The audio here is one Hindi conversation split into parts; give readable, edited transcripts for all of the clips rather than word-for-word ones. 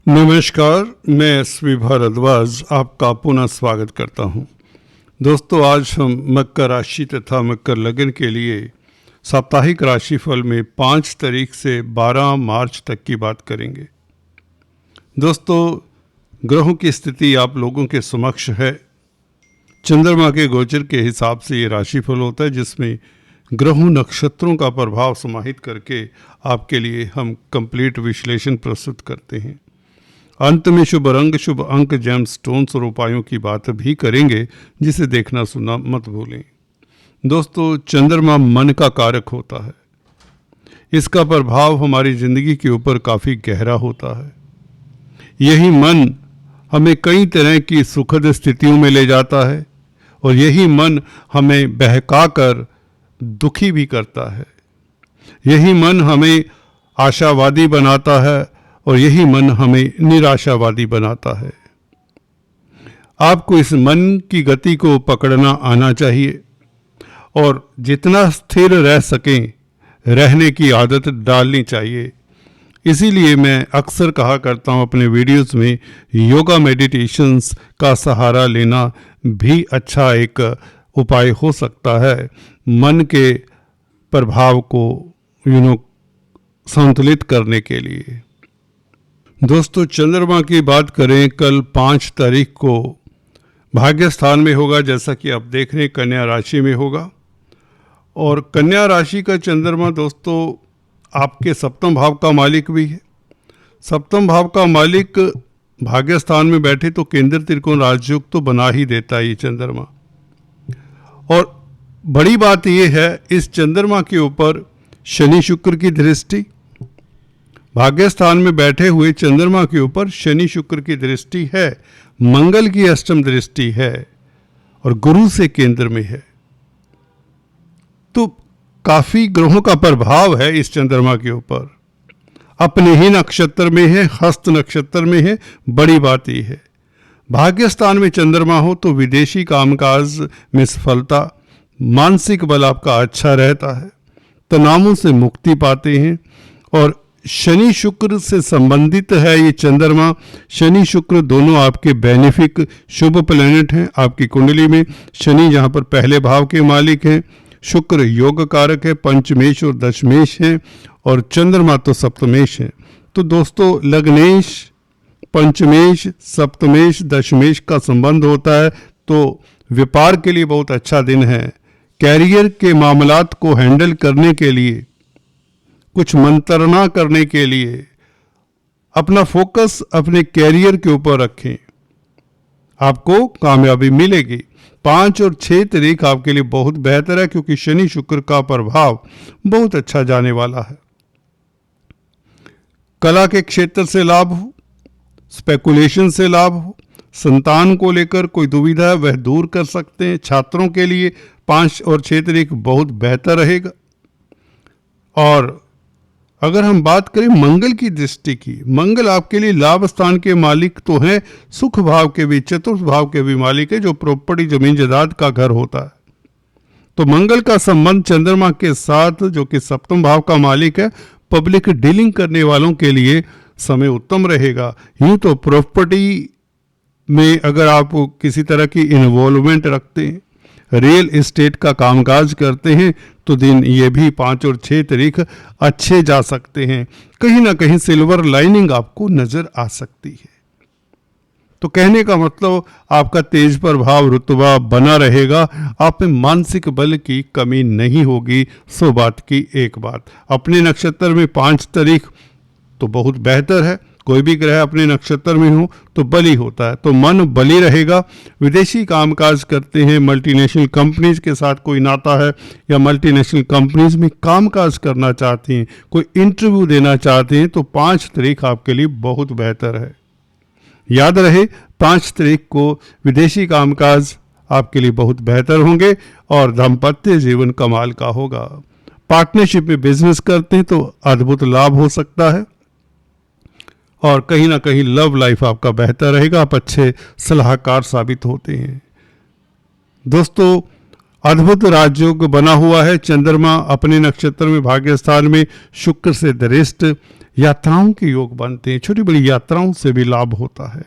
नमस्कार, मैं एसवी भारद्वाज आपका पुनः स्वागत करता हूं। दोस्तों, आज हम मकर राशि तथा मकर लग्न के लिए साप्ताहिक राशिफल में 5 तारीख से 12 मार्च तक की बात करेंगे। दोस्तों, ग्रहों की स्थिति आप लोगों के समक्ष है। चंद्रमा के गोचर के हिसाब से ये राशिफल होता है, जिसमें ग्रहों नक्षत्रों का प्रभाव समाहित करके आपके लिए हम कंप्लीट विश्लेषण प्रस्तुत करते हैं। अंत में शुभ रंग, शुभ अंक, जेम स्टोन्स और उपायों की बात भी करेंगे, जिसे देखना सुनना मत भूलें। दोस्तों, चंद्रमा मन का कारक होता है। इसका प्रभाव हमारी जिंदगी के ऊपर काफ़ी गहरा होता है। यही मन हमें कई तरह की सुखद स्थितियों में ले जाता है और यही मन हमें बहकाकर दुखी भी करता है। यही मन हमें आशावादी बनाता है और यही मन हमें निराशावादी बनाता है। आपको इस मन की गति को पकड़ना आना चाहिए और जितना स्थिर रह सकें रहने की आदत डालनी चाहिए। इसीलिए मैं अक्सर कहा करता हूं अपने वीडियोस में, योगा मेडिटेशंस का सहारा लेना भी अच्छा एक उपाय हो सकता है मन के प्रभाव को संतुलित करने के लिए। दोस्तों, चंद्रमा की बात करें, कल 5 तारीख को भाग्य स्थान में होगा, जैसा कि आप देख रहे हैं कन्या राशि में होगा। और कन्या राशि का चंद्रमा दोस्तों आपके सप्तम भाव का मालिक भी है। सप्तम भाव का मालिक भाग्य स्थान में बैठे तो केंद्र त्रिकोण राजयोग तो बना ही देता है ये चंद्रमा। और बड़ी बात यह है, इस चंद्रमा के ऊपर शनि शुक्र की दृष्टि, भाग्य स्थान में बैठे हुए चंद्रमा के ऊपर शनि शुक्र की दृष्टि है, मंगल की अष्टम दृष्टि है और गुरु से केंद्र में है। तो काफी ग्रहों का प्रभाव है इस चंद्रमा के ऊपर। अपने ही नक्षत्र में है, हस्त नक्षत्र में है। बड़ी बात यह है, भाग्य स्थान में चंद्रमा हो तो विदेशी कामकाज में सफलता, मानसिक बल आपका अच्छा रहता है, तनावों से मुक्ति पाते हैं। और शनि शुक्र से संबंधित है ये चंद्रमा। शनि शुक्र दोनों आपके बेनिफिक शुभ प्लैनेट हैं। आपकी कुंडली में शनि जहाँ पर पहले भाव के मालिक हैं, शुक्र योग कारक है, पंचमेश और दशमेश हैं, और चंद्रमा तो सप्तमेश है। तो दोस्तों, लग्नेश, पंचमेश, सप्तमेश, दशमेश का संबंध होता है, तो व्यापार के लिए बहुत अच्छा दिन है। कैरियर के मामलात को हैंडल करने के लिए, कुछ मंत्रणा करने के लिए अपना फोकस अपने कैरियर के ऊपर रखें, आपको कामयाबी मिलेगी। 5 और 6 तारीख आपके लिए बहुत बेहतर है, क्योंकि शनि शुक्र का प्रभाव बहुत अच्छा जाने वाला है। कला के क्षेत्र से लाभ हो, स्पेकुलेशन से लाभ हो, संतान को लेकर कोई दुविधा है वह दूर कर सकते हैं। छात्रों के लिए 5 और 6 तारीख बहुत बेहतर रहेगा। और अगर हम बात करें मंगल की दृष्टि की, मंगल आपके लिए लाभ स्थान के मालिक तो हैं, सुख भाव के भी, चतुर्थ भाव के भी मालिक है, जो प्रॉपर्टी जमीन जायदाद का घर होता है। तो मंगल का संबंध चंद्रमा के साथ, जो कि सप्तम भाव का मालिक है, पब्लिक डीलिंग करने वालों के लिए समय उत्तम रहेगा। यूँ तो प्रॉपर्टी में अगर आप किसी तरह की इन्वॉल्वमेंट रखते हैं, रियल एस्टेट का कामकाज करते हैं, तो दिन ये भी 5 और 6 तारीख अच्छे जा सकते हैं। कहीं ना कहीं सिल्वर लाइनिंग आपको नजर आ सकती है। तो कहने का मतलब, आपका तेज प्रभाव रुतबा बना रहेगा, आप में मानसिक बल की कमी नहीं होगी। 100 बात की एक बात। अपने नक्षत्र में 5 तारीख तो बहुत बेहतर है। कोई भी ग्रह अपने नक्षत्र में हो तो बली होता है, तो मन बली रहेगा। विदेशी कामकाज करते हैं, मल्टीनेशनल कंपनीज के साथ कोई नाता है, या मल्टीनेशनल कंपनीज में कामकाज करना चाहते हैं, कोई इंटरव्यू देना चाहते हैं, तो 5 तारीख आपके लिए बहुत बेहतर है। याद रहे, 5 तारीख को विदेशी कामकाज आपके लिए बहुत बेहतर होंगे और दाम्पत्य जीवन कमाल का होगा। पार्टनरशिप में बिजनेस करते हैं तो अद्भुत लाभ हो सकता है और कहीं ना कहीं लव लाइफ आपका बेहतर रहेगा। आप अच्छे सलाहकार साबित होते हैं। दोस्तों, अद्भुत राजयोग बना हुआ है। चंद्रमा अपने नक्षत्र में भाग्य स्थान में शुक्र से दृष्ट, यात्राओं के योग बनते हैं, छोटी बड़ी यात्राओं से भी लाभ होता है।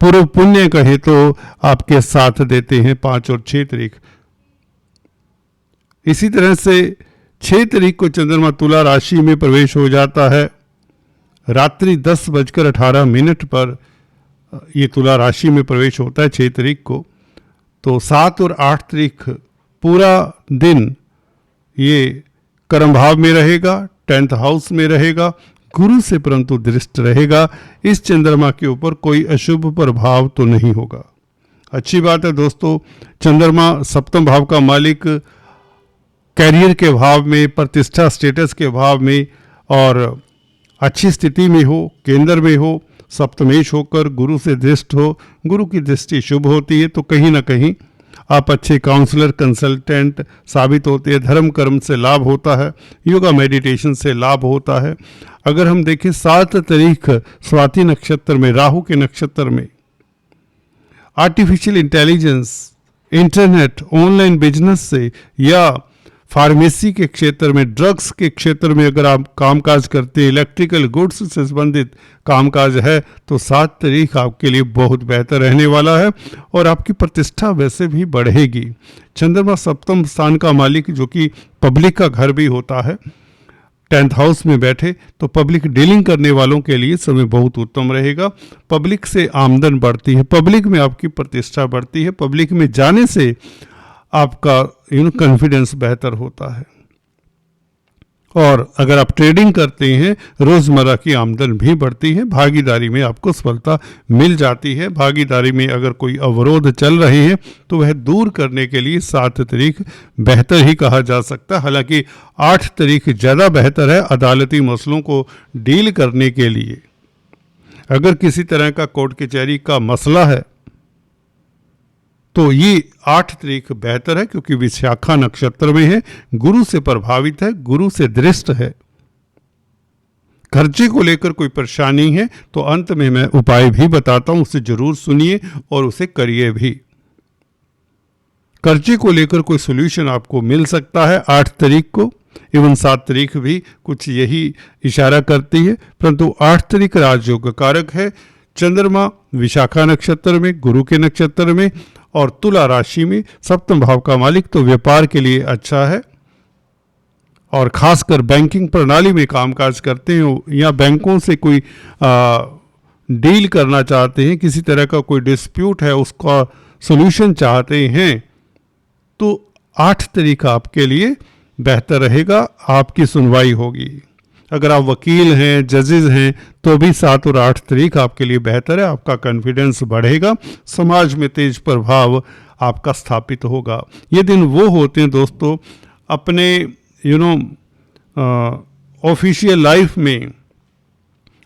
पूर्व पुण्य कहे तो आपके साथ देते हैं 5 और 6 तारीख। इसी तरह से 6 तारीख को चंद्रमा तुला राशि में प्रवेश हो जाता है। रात्रि 10:18 पर ये तुला राशि में प्रवेश होता है 6 तारीख को। तो 7 और 8 तारीख पूरा दिन ये कर्म भाव में रहेगा, 10th हाउस में रहेगा, गुरु से परंतु दृष्ट रहेगा। इस चंद्रमा के ऊपर कोई अशुभ प्रभाव तो नहीं होगा। अच्छी बात है दोस्तों, चंद्रमा सप्तम भाव का मालिक कैरियर के भाव में, प्रतिष्ठा स्टेटस के भाव में और अच्छी स्थिति में हो, केंद्र में हो, सप्तमेश होकर गुरु से दृष्ट हो, गुरु की दृष्टि शुभ होती है, तो कहीं ना कहीं आप अच्छे काउंसलर, कंसल्टेंट साबित होते हैं। धर्म कर्म से लाभ होता है, योगा मेडिटेशन से लाभ होता है। अगर हम देखें 7 तारीख स्वाति नक्षत्र में, राहु के नक्षत्र में, artificial intelligence, internet, online business से या फार्मेसी के क्षेत्र में, ड्रग्स के क्षेत्र में अगर आप कामकाज करते हैं, इलेक्ट्रिकल गुड्स से संबंधित कामकाज है, तो 7 तारीख आपके लिए बहुत बेहतर रहने वाला है और आपकी प्रतिष्ठा वैसे भी बढ़ेगी। चंद्रमा सप्तम स्थान का मालिक जो कि पब्लिक का घर भी होता है, 10th हाउस में बैठे, तो पब्लिक डीलिंग करने वालों के लिए समय बहुत उत्तम रहेगा। पब्लिक से आमदन बढ़ती है, पब्लिक में आपकी प्रतिष्ठा बढ़ती है, पब्लिक में जाने से आपका कॉन्फिडेंस बेहतर होता है। और अगर आप ट्रेडिंग करते हैं, रोजमर्रा की आमदन भी बढ़ती है, भागीदारी में आपको सफलता मिल जाती है। भागीदारी में अगर कोई अवरोध चल रहे हैं तो वह दूर करने के लिए 7 तारीख बेहतर ही कहा जा सकता है। हालांकि 8 तारीख ज़्यादा बेहतर है अदालती मसलों को डील करने के लिए। अगर किसी तरह का कोर्ट कचहरी का मसला है तो ये 8 तारीख बेहतर है, क्योंकि विशाखा नक्षत्र में है, गुरु से प्रभावित है, गुरु से दृष्ट है। खर्चे को लेकर कोई परेशानी है तो अंत में मैं उपाय भी बताता हूं, उसे जरूर सुनिए और उसे करिए भी। कर्जे को लेकर कोई सोल्यूशन आपको मिल सकता है 8 तारीख को, एवं 7 तारीख भी कुछ यही इशारा करती है, परंतु 8 तारीख राजयोग कारक है। चंद्रमा विशाखा नक्षत्र में, गुरु के नक्षत्र में और तुला राशि में, सप्तम भाव का मालिक, तो व्यापार के लिए अच्छा है। और खासकर बैंकिंग प्रणाली में कामकाज करते हो या बैंकों से कोई डील करना चाहते हैं, किसी तरह का कोई डिस्प्यूट है उसका सॉल्यूशन चाहते हैं, तो 8 तारीख आपके लिए बेहतर रहेगा, आपकी सुनवाई होगी। अगर आप वकील हैं, जजेस हैं, तो भी 7 और 8 तारीख आपके लिए बेहतर है। आपका कॉन्फिडेंस बढ़ेगा, समाज में तेज प्रभाव आपका स्थापित होगा। ये दिन वो होते हैं दोस्तों, अपने ऑफिशियल लाइफ में,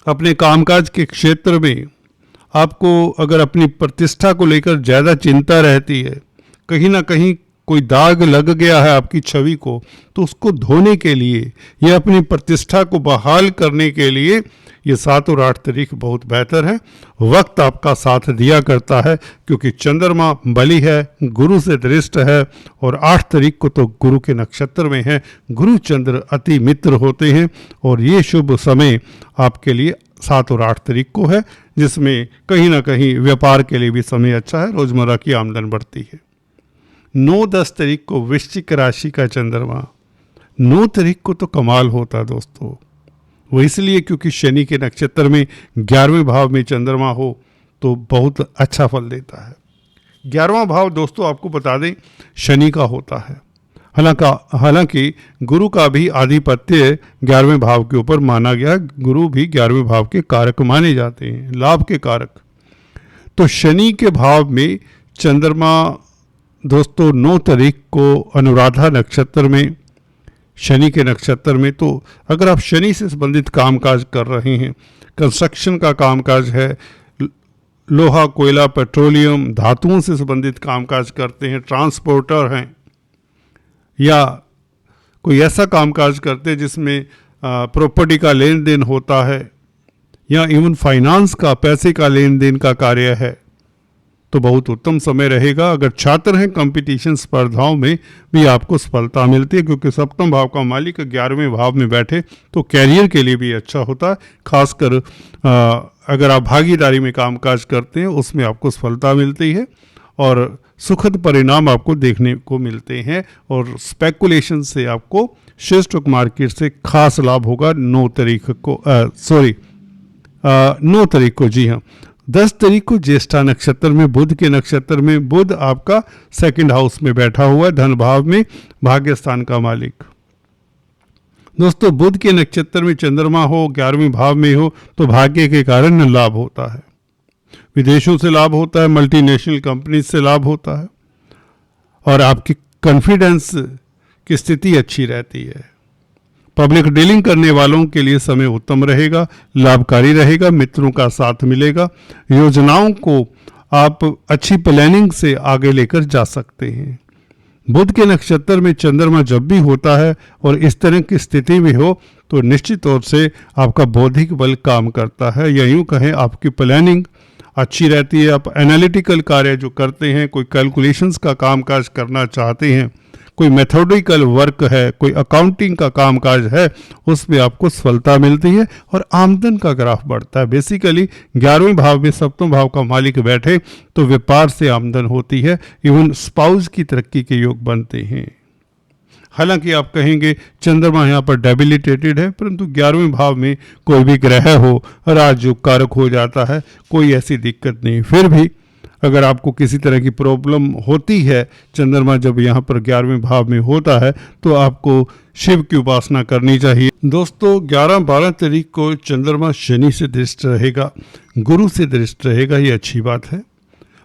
अपने कामकाज के क्षेत्र में आपको अगर अपनी प्रतिष्ठा को लेकर ज़्यादा चिंता रहती है, कहीं ना कहीं कोई दाग लग गया है आपकी छवि को, तो उसको धोने के लिए या अपनी प्रतिष्ठा को बहाल करने के लिए ये 7 और 8 तारीख बहुत बेहतर है। वक्त आपका साथ दिया करता है, क्योंकि चंद्रमा बलि है, गुरु से दृष्ट है और 8 तारीख को तो गुरु के नक्षत्र में है। गुरु चंद्र अति मित्र होते हैं और ये शुभ समय आपके लिए 7 और 8 तारीख को है, जिसमें कहीं ना कहीं व्यापार के लिए भी समय अच्छा है, रोजमर्रा की आमदन बढ़ती है। 9-10 तारीख को वृश्चिक राशि का चंद्रमा, 9 तारीख को तो कमाल होता है दोस्तों। वो इसलिए क्योंकि शनि के नक्षत्र में 11वें भाव में चंद्रमा हो तो बहुत अच्छा फल देता है। 11वां भाव दोस्तों आपको बता दें शनि का होता है। हालांकि गुरु का भी आधिपत्य 11वें भाव के ऊपर माना गया, गुरु भी 11वें भाव के कारक माने जाते हैं, लाभ के कारक। तो शनि के भाव में चंद्रमा दोस्तों 9 तारीख को अनुराधा नक्षत्र में, शनि के नक्षत्र में, तो अगर आप शनि से संबंधित कामकाज कर रहे हैं, कंस्ट्रक्शन का कामकाज है, लोहा, कोयला, पेट्रोलियम, धातुओं से संबंधित कामकाज करते हैं, ट्रांसपोर्टर हैं, या कोई ऐसा कामकाज करते हैं जिसमें प्रॉपर्टी का लेन देन होता है, या इवन फाइनेंस का, पैसे का लेन देन का कार्य है, तो बहुत उत्तम समय रहेगा। अगर छात्र हैं, कंपटीशन स्पर्धाओं में भी आपको सफलता मिलती है, क्योंकि सप्तम भाव का मालिक 11वें भाव में बैठे तो कैरियर के लिए भी अच्छा होता है। खासकर अगर आप भागीदारी में कामकाज करते हैं उसमें आपको सफलता मिलती है और सुखद परिणाम आपको देखने को मिलते हैं। और स्पेकुलेशन से आपको शेयर स्टॉक मार्केट से खास लाभ होगा 9 तारीख को 9 तारीख को, जी हाँ 10 तारीख को ज्येष्ठा नक्षत्र में, बुध के नक्षत्र में, बुध आपका सेकंड हाउस में बैठा हुआ है, धन भाव में, भाग्य स्थान का मालिक। दोस्तों बुध के नक्षत्र में चंद्रमा हो, 11वें भाव में हो तो भाग्य के कारण लाभ होता है। विदेशों से लाभ होता है, मल्टीनेशनल कंपनी से लाभ होता है और आपकी कॉन्फिडेंस की स्थिति अच्छी रहती है। पब्लिक डीलिंग करने वालों के लिए समय उत्तम रहेगा, लाभकारी रहेगा, मित्रों का साथ मिलेगा, योजनाओं को आप अच्छी प्लानिंग से आगे लेकर जा सकते हैं। बुध के नक्षत्र में चंद्रमा जब भी होता है और इस तरह की स्थिति में हो तो निश्चित तौर से आपका बौद्धिक बल काम करता है, या यूं कहें आपकी प्लानिंग अच्छी रहती है। आप एनालिटिकल कार्य जो करते हैं, कोई कैलकुलेशंस का कामकाज करना चाहते हैं, कोई मेथोडिकल वर्क है, कोई अकाउंटिंग का कामकाज है, उसमें आपको सफलता मिलती है और आमदन का ग्राफ बढ़ता है। बेसिकली 11वें भाव में सप्तम भाव का मालिक बैठे तो व्यापार से आमदन होती है, इवन स्पाउस की तरक्की के योग बनते हैं। हालांकि आप कहेंगे चंद्रमा यहाँ पर डेबिलिटेटेड है, परंतु 11वें भाव में कोई भी ग्रह हो राजयोग कारक हो जाता है, कोई ऐसी दिक्कत नहीं। फिर भी अगर आपको किसी तरह की प्रॉब्लम होती है, चंद्रमा जब यहाँ पर 11वें भाव में होता है तो आपको शिव की उपासना करनी चाहिए। दोस्तों 11-12 तारीख को चंद्रमा शनि से दृष्ट रहेगा, गुरु से दृष्ट रहेगा, ये अच्छी बात है।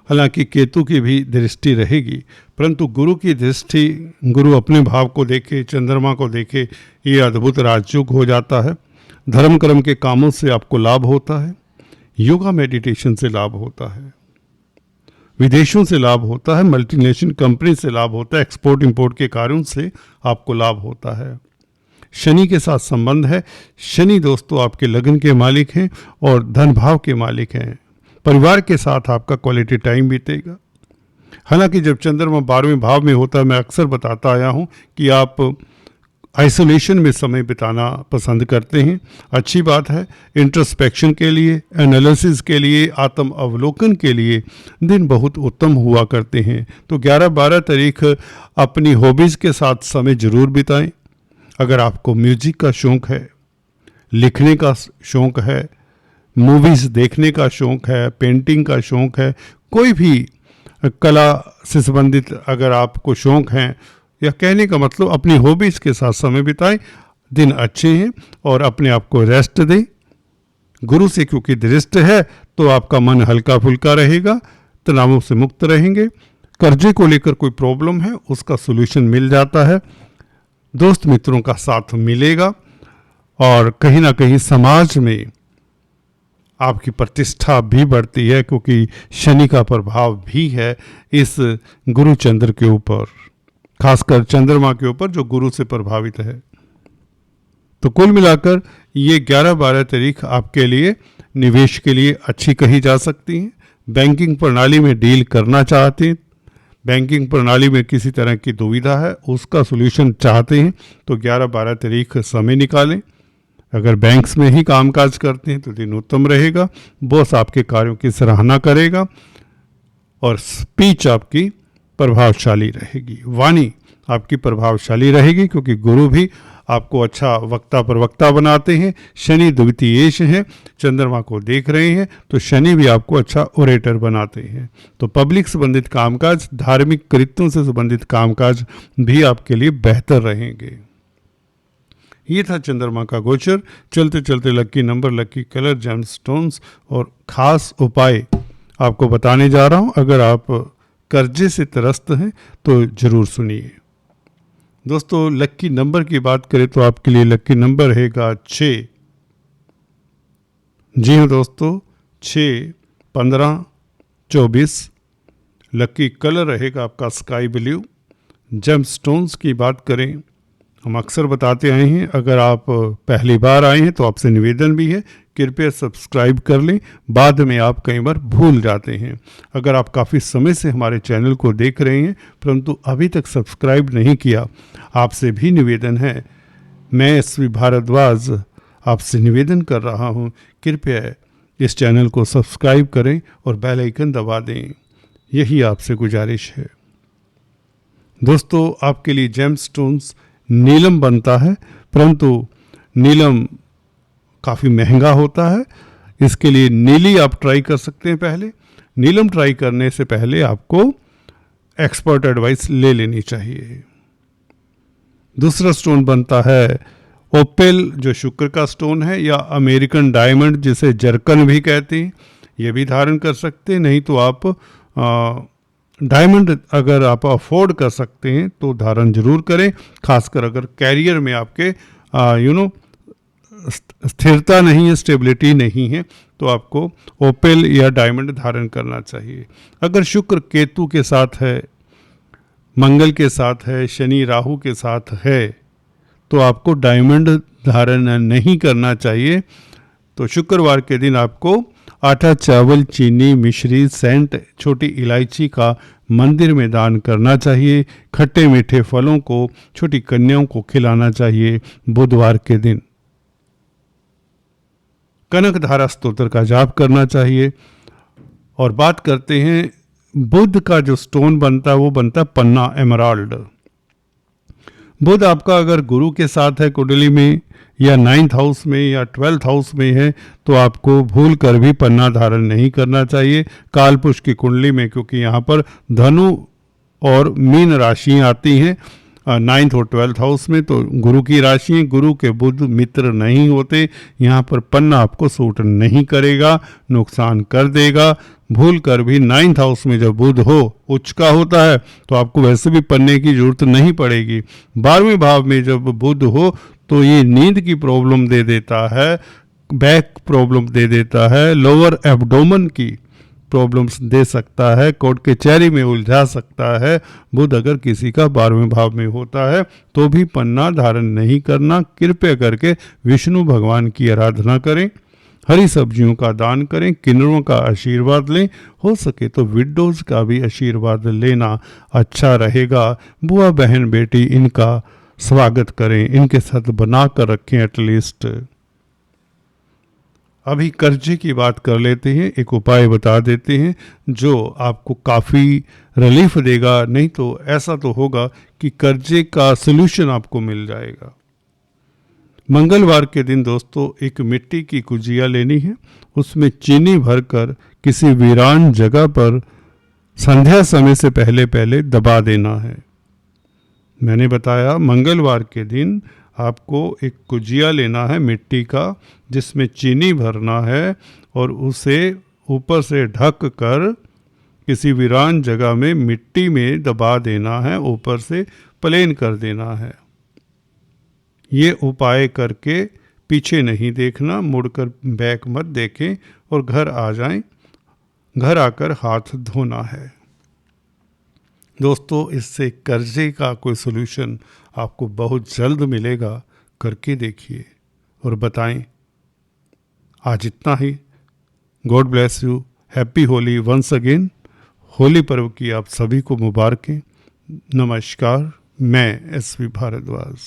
हालांकि केतु की भी दृष्टि रहेगी, परंतु गुरु की दृष्टि, गुरु अपने भाव को देखे, चंद्रमा को देखे, ये अद्भुत राजयोग हो जाता है। धर्म कर्म के कामों से आपको लाभ होता है, योगा मेडिटेशन से लाभ होता है, विदेशों से लाभ होता है, मल्टीनेशनल कंपनी से लाभ होता है, एक्सपोर्ट इंपोर्ट के कार्यों से आपको लाभ होता है। शनि के साथ संबंध है। शनि दोस्तों आपके लगन के मालिक हैं और धन भाव के मालिक हैं। परिवार के साथ आपका क्वालिटी टाइम बीतेगा। हालांकि जब चंद्रमा 12वें भाव में होता है, मैं अक्सर बताता आया हूं कि आप आइसोलेशन में समय बिताना पसंद करते हैं, अच्छी बात है। इंट्रोस्पेक्शन के लिए, एनालिसिस के लिए, आत्म अवलोकन के लिए दिन बहुत उत्तम हुआ करते हैं। तो 11-12 तारीख अपनी हॉबीज़ के साथ समय जरूर बिताएं। अगर आपको म्यूजिक का शौक़ है, लिखने का शौक़ है, मूवीज़ देखने का शौक़ है, पेंटिंग का शौक़ है, कोई भी कला से संबंधित अगर आपको शौक़ हैं, या कहने का मतलब अपनी हॉबीज़ के साथ समय बिताएं, दिन अच्छे हैं और अपने आप को रेस्ट दें। गुरु से क्योंकि दृष्ट है तो आपका मन हल्का फुल्का रहेगा, तनावों से मुक्त रहेंगे। कर्जे को लेकर कोई प्रॉब्लम है उसका सॉल्यूशन मिल जाता है, दोस्त मित्रों का साथ मिलेगा और कहीं ना कहीं समाज में आपकी प्रतिष्ठा भी बढ़ती है, क्योंकि शनि का प्रभाव भी है इस गुरु चंद्र के ऊपर, खासकर चंद्रमा के ऊपर जो गुरु से प्रभावित है। तो कुल मिलाकर ये 11-12 तारीख आपके लिए निवेश के लिए अच्छी कही जा सकती है। बैंकिंग प्रणाली में डील करना चाहते हैं, बैंकिंग प्रणाली में किसी तरह की दुविधा है, उसका सॉल्यूशन चाहते हैं तो 11-12 तारीख समय निकालें। अगर बैंक्स में ही कामकाज करते हैं तो दिन उत्तम रहेगा, बॉस आपके कार्यों की सराहना करेगा और स्पीच आपकी प्रभावशाली रहेगी, वाणी आपकी प्रभावशाली रहेगी, क्योंकि गुरु भी आपको अच्छा वक्ता प्रवक्ता बनाते हैं। शनि द्वितीयेश हैं, चंद्रमा को देख रहे हैं तो शनि भी आपको अच्छा ओरेटर बनाते हैं। तो पब्लिक संबंधित कामकाज, धार्मिक कृत्यों से संबंधित कामकाज भी आपके लिए बेहतर रहेंगे। ये था चंद्रमा का गोचर। चलते चलते लक्की नंबर, लक्की कलर, जेमस्टोन्स और ख़ास उपाय आपको बताने जा रहा हूँ। अगर आप कर्जे से त्रस्त हैं तो ज़रूर सुनिए। दोस्तों लक्की नंबर की बात करें तो आपके लिए लक्की नंबर रहेगा 6। जी हाँ दोस्तों, 6, 15, 24। लक्की कलर रहेगा आपका स्काई ब्लू। जेमस्टोन्स की बात करें हम अक्सर बताते आए हैं, अगर आप पहली बार आए हैं तो आपसे निवेदन भी है कृपया सब्सक्राइब कर लें, बाद में आप कई बार भूल जाते हैं। अगर आप काफ़ी समय से हमारे चैनल को देख रहे हैं परंतु अभी तक सब्सक्राइब नहीं किया, आपसे भी निवेदन है, मैं एसवी भारद्वाज आपसे निवेदन कर रहा हूं, कृपया इस चैनल को सब्सक्राइब करें और बेल आइकन दबा दें, यही आपसे गुजारिश है। दोस्तों, आपके लिए जेमस्टोन्स नीलम बनता है, परंतु नीलम काफ़ी महंगा होता है, इसके लिए नीली आप ट्राई कर सकते हैं। पहले नीलम ट्राई करने से पहले आपको एक्सपर्ट एडवाइस ले लेनी चाहिए। दूसरा स्टोन बनता है ओपेल, जो शुक्र का स्टोन है, या अमेरिकन डायमंड जिसे जर्कन भी कहते हैं, ये भी धारण कर सकते हैं। नहीं तो आप डायमंड अगर आप अफोर्ड कर सकते हैं तो धारण जरूर करें, खासकर अगर कैरियर में आपके स्थिरता नहीं है, स्टेबिलिटी नहीं है, तो आपको ओपेल या डायमंड धारण करना चाहिए। अगर शुक्र केतु के साथ है, मंगल के साथ है, शनि राहु के साथ है, तो आपको डायमंड धारण नहीं करना चाहिए। तो शुक्रवार के दिन आपको आटा, चावल, चीनी, मिश्री, सेंट, छोटी इलायची का मंदिर में दान करना चाहिए। खट्टे मीठे फलों को छोटी कन्याओं को खिलाना चाहिए बुधवार के दिन। कनक धारा स्तोत्र का जाप करना चाहिए। और बात करते हैं बुध का जो स्टोन बनता है, वो बनता है पन्ना एमराल्ड। बुध आपका अगर गुरु के साथ है कुंडली में, या 9th हाउस में या 12th हाउस में है, तो आपको भूल कर भी पन्ना धारण नहीं करना चाहिए कालपुरुष की कुंडली में, क्योंकि यहाँ पर धनु और मीन राशियाँ आती हैं 9th और 12th हाउस में, तो गुरु की राशि, गुरु के बुध मित्र नहीं होते। यहाँ पर पन्ना आपको सूट नहीं करेगा, नुकसान कर देगा। भूल कर भी 9th हाउस में जब बुध हो, उच्च का होता है, तो आपको वैसे भी पन्ने की जरूरत नहीं पड़ेगी। 12वें भाव में जब बुध हो तो ये नींद की प्रॉब्लम दे देता है, बैक प्रॉब्लम दे देता है, लोअर एब्डोमेन की प्रॉब्लम्स दे सकता है, कोर्ट कचहरी में उलझा सकता है। बुध अगर किसी का 12वें भाव में होता है तो भी पन्ना धारण नहीं करना। कृपया करके विष्णु भगवान की आराधना करें, हरी सब्जियों का दान करें, किन्नरों का आशीर्वाद लें, हो सके तो विडोज का भी आशीर्वाद लेना अच्छा रहेगा। बुआ, बहन, बेटी, इनका स्वागत करें, इनके साथ बना कर रखें एटलीस्ट। अभी कर्जे की बात कर लेते हैं, एक उपाय बता देते हैं जो आपको काफ़ी रिलीफ देगा। नहीं तो ऐसा तो होगा कि कर्जे का सलूशन आपको मिल जाएगा। मंगलवार के दिन दोस्तों एक मिट्टी की गुजिया लेनी है, उसमें चीनी भरकर किसी वीरान जगह पर संध्या समय से पहले पहले दबा देना है। मैंने बताया मंगलवार के दिन आपको एक गुजिया लेना है मिट्टी का, जिसमें चीनी भरना है और उसे ऊपर से ढक कर किसी वीरान जगह में मिट्टी में दबा देना है, ऊपर से प्लेन कर देना है। ये उपाय करके पीछे नहीं देखना, मुड़कर बैक मत देखें और घर आ जाएं। घर आकर हाथ धोना है। दोस्तों, इससे कर्जे का कोई सलूशन आपको बहुत जल्द मिलेगा। करके देखिए और बताएं। आज इतना ही। God bless you. Happy Holi once again. Holi पर्व की आप सभी को मुबारकें। नमस्कार। मैं एसवी भारद्वाज।